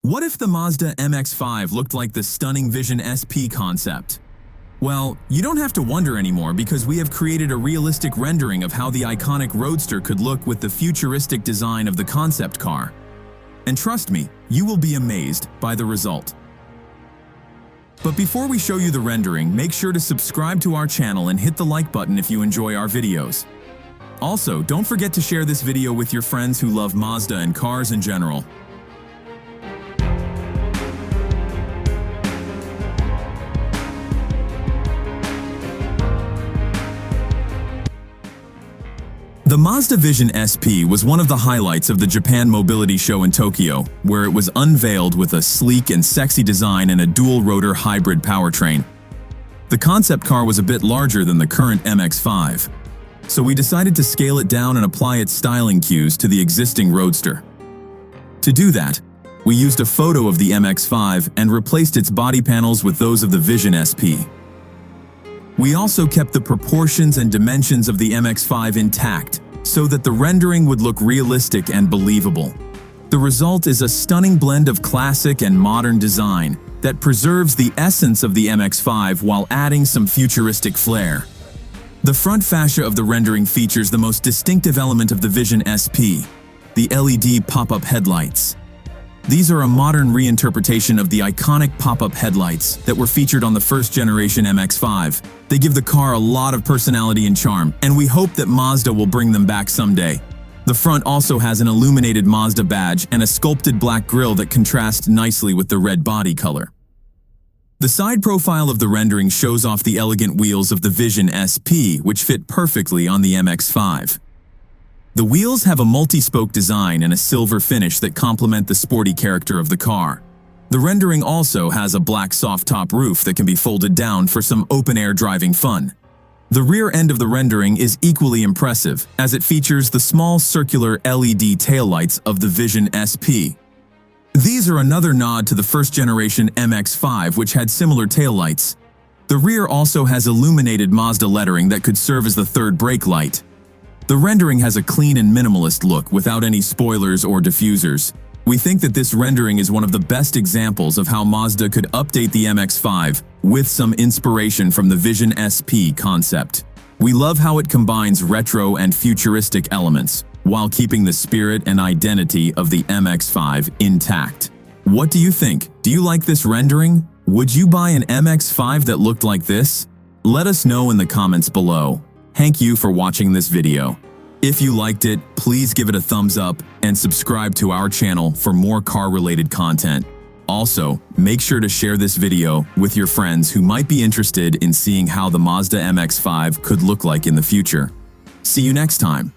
What if the Mazda MX-5 looked like the stunning Vision SP concept? Well, you don't have to wonder anymore because we have created a realistic rendering of how the iconic roadster could look with the futuristic design of the concept car. And trust me, you will be amazed by the result. But before we show you the rendering, make sure to subscribe to our channel and hit the like button if you enjoy our videos. Also, don't forget to share this video with your friends who love Mazda and cars in general. The Mazda Vision SP was one of the highlights of the Japan Mobility Show in Tokyo, where it was unveiled with a sleek and sexy design and a dual-rotor hybrid powertrain. The concept car was a bit larger than the current MX-5, so we decided to scale it down and apply its styling cues to the existing roadster. To do that, we used a photo of the MX-5 and replaced its body panels with those of the Vision SP. We also kept the proportions and dimensions of the MX-5 intact so that the rendering would look realistic and believable. The result is a stunning blend of classic and modern design that preserves the essence of the MX-5 while adding some futuristic flair. The front fascia of the rendering features the most distinctive element of the Vision SP, the LED pop-up headlights. These are a modern reinterpretation of the iconic pop-up headlights that were featured on the first-generation MX-5. They give the car a lot of personality and charm, and we hope that Mazda will bring them back someday. The front also has an illuminated Mazda badge and a sculpted black grille that contrasts nicely with the red body color. The side profile of the rendering shows off the elegant wheels of the Vision SP, which fit perfectly on the MX-5. The wheels have a multi-spoke design and a silver finish that complement the sporty character of the car. The rendering also has a black soft-top roof that can be folded down for some open-air driving fun. The rear end of the rendering is equally impressive, as it features the small circular LED taillights of the Vision SP. These are another nod to the first-generation MX-5, which had similar taillights. The rear also has illuminated Mazda lettering that could serve as the third brake light. The rendering has a clean and minimalist look without any spoilers or diffusers. We think that this rendering is one of the best examples of how Mazda could update the MX-5 with some inspiration from the Vision SP concept. We love how it combines retro and futuristic elements, while keeping the spirit and identity of the MX-5 intact. What do you think? Do you like this rendering? Would you buy an MX-5 that looked like this? Let us know in the comments below. Thank you for watching this video. If you liked it, please give it a thumbs up and subscribe to our channel for more car-related content. Also, make sure to share this video with your friends who might be interested in seeing how the Mazda MX-5 could look like in the future. See you next time.